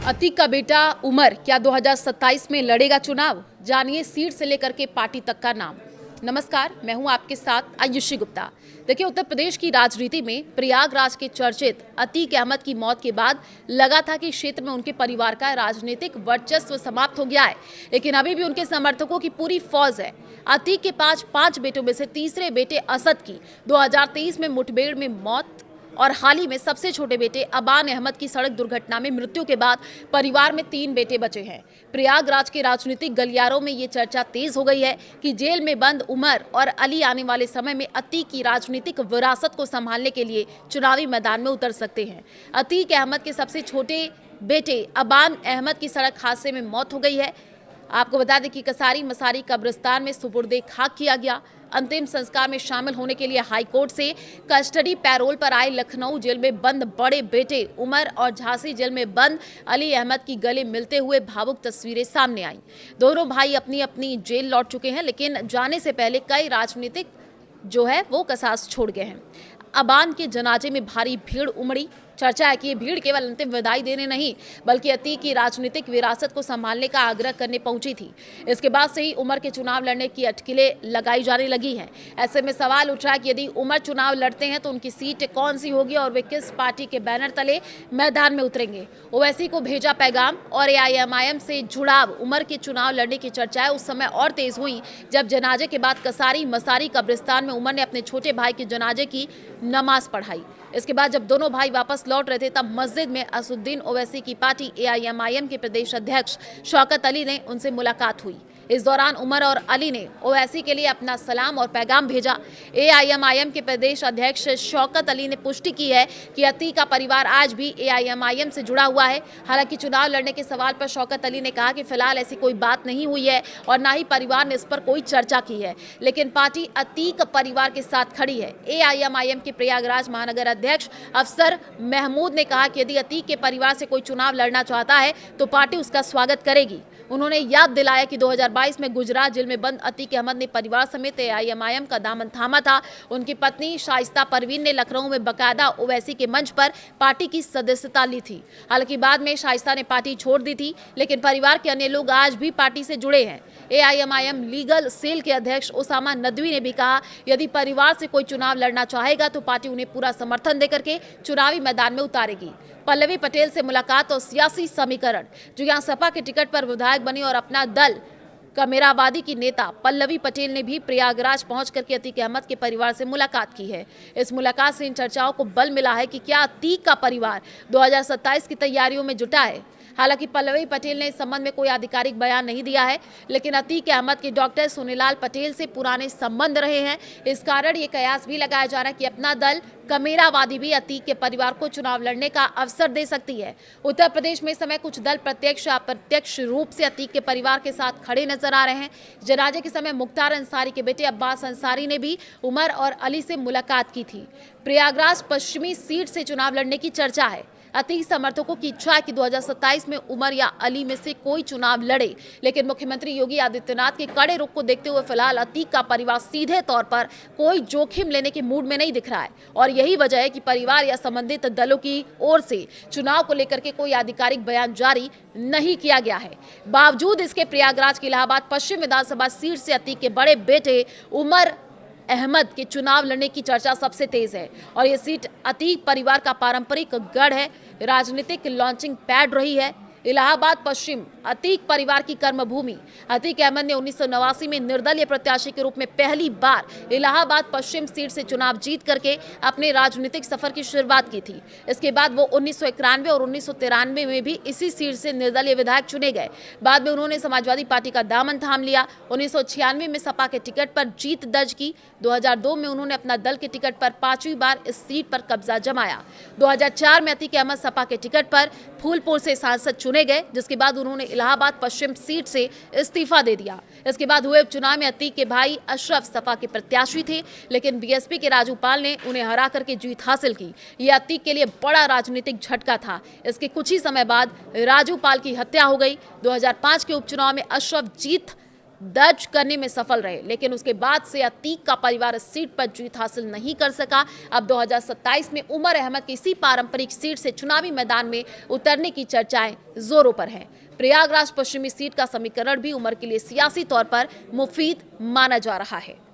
अतीक का बेटा उमर क्या 2027 में लड़ेगा चुनाव? जानिए सीट से लेकर के पार्टी तक का नाम। नमस्कार, मैं हूं आपके साथ आयुषी गुप्ता। देखिए, उत्तर प्रदेश की राजनीति में प्रयागराज के चर्चित अतीक अहमद की मौत के बाद लगा था कि क्षेत्र में उनके परिवार का राजनीतिक वर्चस्व समाप्त हो गया है, लेकिन अभी भी उनके समर्थकों की पूरी फौज है। अतीक के पांच बेटों में से तीसरे बेटे असद की 2023 में मुठभेड़ में मौत और हाल ही में सबसे छोटे बेटे अबान अहमद की सड़क दुर्घटना में मृत्यु के बाद परिवार में 3 बेटे बचे हैं। प्रयागराज के राजनीतिक गलियारों में ये चर्चा तेज हो गई है कि जेल में बंद उमर और अली आने वाले समय में अतीक की राजनीतिक विरासत को संभालने के लिए चुनावी मैदान में उतर सकते हैं। अतीक अहमद के सबसे छोटे बेटे अबान अहमद की सड़क हादसे में मौत हो गई है। आपको बता दें कि कसारी मसारी कब्रिस्तान में सुपुर्दे खाक किया गया। अंतिम संस्कार में शामिल होने के लिए हाईकोर्ट से कस्टडी पैरोल पर आए लखनऊ जेल में बंद बड़े बेटे उमर और झांसी जेल में बंद अली अहमद की गले मिलते हुए भावुक तस्वीरें सामने आईं। दोनों भाई अपनी अपनी जेल लौट चुके हैं, लेकिन जाने से पहले कई राजनीतिक जो है वो कसास छोड़ गए हैं। अबान के जनाजे में भारी भीड़ उमड़ी। चर्चा है कि ये भीड़ केवल अंतिम विदाई देने नहीं बल्कि अतीक की राजनीतिक विरासत को संभालने का आग्रह करने पहुंची थी। इसके बाद से ही उमर के चुनाव लड़ने की अटकलें लगाई जाने लगी हैं। ऐसे में सवाल उठ रहा है कि यदि उमर चुनाव लड़ते हैं तो उनकी सीट कौन सी होगी और वे किस पार्टी के बैनर तले मैदान में उतरेंगे। ओवैसी को भेजा पैगाम और एआईएमआईएम से जुड़ाव। उमर के चुनाव लड़ने की चर्चाएं उस समय और तेज हुई जब जनाजे के बाद कसारी मसारी कब्रिस्तान में उमर ने अपने छोटे भाई के जनाजे की नमाज पढ़ाई। इसके बाद जब दोनों भाई वापस लौट रहे थे तब मस्जिद में असुद्दीन ओवैसी की पार्टी एआईएमआईएम के प्रदेश अध्यक्ष शौकत अली ने उनसे मुलाकात हुई। इस दौरान उमर और अली ने ओवैसी के लिए अपना सलाम और पैगाम भेजा। एआईएमआईएम के प्रदेश अध्यक्ष शौकत अली ने पुष्टि की है कि अतीक का परिवार आज भी एआईएमआईएम से जुड़ा हुआ है। हालांकि चुनाव लड़ने के सवाल पर शौकत अली ने कहा कि फिलहाल ऐसी कोई बात नहीं हुई है और न ही परिवार ने इस पर कोई चर्चा की है, लेकिन पार्टी अतीक परिवार के साथ खड़ी है। एआईएमआईएम के प्रयागराज महानगर अध्यक्ष अफसर महमूद ने कहा कि यदि अतीक के परिवार से कोई चुनाव लड़ना चाहता है तो पार्टी उसका स्वागत करेगी। उन्होंने याद दिलाया कि 2022 में गुजरात जेल में बंद अतीक अहमद ने परिवार समेत एआईएमआईएम का दामन थामा था। उनकी पत्नी शाइस्ता परवीन ने लखनऊ में बकायदा ओवैसी के मंच पर पार्टी की सदस्यता ली थी। हालांकि बाद में शाइस्ता ने पार्टी छोड़ दी थी, लेकिन परिवार के अन्य लोग आज भी पार्टी से जुड़े हैं। एआईएमआईएम लीगल सेल के अध्यक्ष उसामा नदवी ने भी कहा, यदि परिवार से कोई चुनाव लड़ना चाहेगा तो पार्टी उन्हें पूरा समर्थन देकर के चुनावी मैदान में उतारेगी। पल्लवी पटेल से मुलाकात और सियासी समीकरण। जो यहां सपा के टिकट पर विधायक बनी और अपना दल कमेराबादी की नेता पल्लवी पटेल ने भी प्रयागराज पहुंच करके अतीक अहमद के परिवार से मुलाकात की है। इस मुलाकात से इन चर्चाओं को बल मिला है कि क्या अतीक का परिवार 2027 की तैयारियों में जुटा है। हालांकि पल्लवी पटेल ने इस संबंध में कोई आधिकारिक बयान नहीं दिया है, लेकिन अतीक अहमद के डॉक्टर सुनीलाल पटेल से पुराने संबंध रहे हैं। इस कारण ये कयास भी लगाया जा रहा है कि अपना दल कमेरावादी भी अतीक के परिवार को चुनाव लड़ने का अवसर दे सकती है। उत्तर प्रदेश में इस समय कुछ दल प्रत्यक्ष या अप्रत्यक्ष रूप से अतीक के परिवार के साथ खड़े नजर आ रहे हैं। जनाजे के समय मुख्तार अंसारी के बेटे अब्बास अंसारी ने भी उमर और अली से मुलाकात की थी। प्रयागराज पश्चिमी सीट से चुनाव लड़ने की चर्चा है। अतीक समर्थकों की इच्छा है कि 2027 में उमर या अली में से कोई चुनाव लड़े, लेकिन मुख्यमंत्री योगी आदित्यनाथ के कड़े रुख को देखते हुए फिलहाल अतीक का परिवार सीधे तौर पर कोई जोखिम लेने के मूड में नहीं दिख रहा है और यही वजह है कि परिवार या संबंधित दलों की ओर से चुनाव को लेकर के कोई आधिकारिक बयान जारी नहीं किया गया है। बावजूद इसके प्रयागराज की इलाहाबाद पश्चिम विधानसभा सीट से अतीक के बड़े बेटे उमर अहमद के चुनाव लड़ने की चर्चा सबसे तेज है और ये सीट अतीक परिवार का पारंपरिक गढ़ है, राजनीतिक लॉन्चिंग पैड रही है। इलाहाबाद पश्चिम अतीक परिवार की कर्मभूमि। अतीक अहमद ने 1989 में निर्दलीय प्रत्याशी के रूप में पहली बार इलाहाबाद पश्चिम सीट से चुनाव जीत करके अपने राजनीतिक सफर की शुरुआत की थी। इसके बाद वो 1991 और 1993 में भी इसी सीट से निर्दलीय विधायक चुने गए। बाद में उन्होंने समाजवादी पार्टी का दामन थाम लिया। 1996 में सपा के टिकट पर जीत दर्ज की। 2002 में उन्होंने अपना दल के टिकट पर 5वीं बार इस सीट पर कब्जा जमाया। 2004 में अतीक अहमद सपा के टिकट पर फूलपुर से सांसद चुने गए, जिसके बाद उन्होंने इलाहाबाद पश्चिम सीट से इस्तीफा दे दिया। इसके बाद हुए उपचुनाव में अतीक के भाई अशरफ सपा के प्रत्याशी थे, लेकिन बीएसपी के राजू पाल ने उन्हें हरा करके जीत हासिल की। यह अतीक के लिए बड़ा राजनीतिक झटका था। इसके कुछ ही समय बाद राजू पाल की हत्या हो गई। 2005 के उपचुनाव में अशरफ जीत दर्ज करने में सफल रहे, लेकिन उसके बाद से अतीक का परिवार इस सीट पर जीत हासिल नहीं कर सका। अब 2027 में उमर अहमद की इसी पारंपरिक सीट से चुनावी मैदान में उतरने की चर्चाएं जोरों पर हैं। प्रयागराज पश्चिमी सीट का समीकरण भी उमर के लिए सियासी तौर पर मुफीद माना जा रहा है।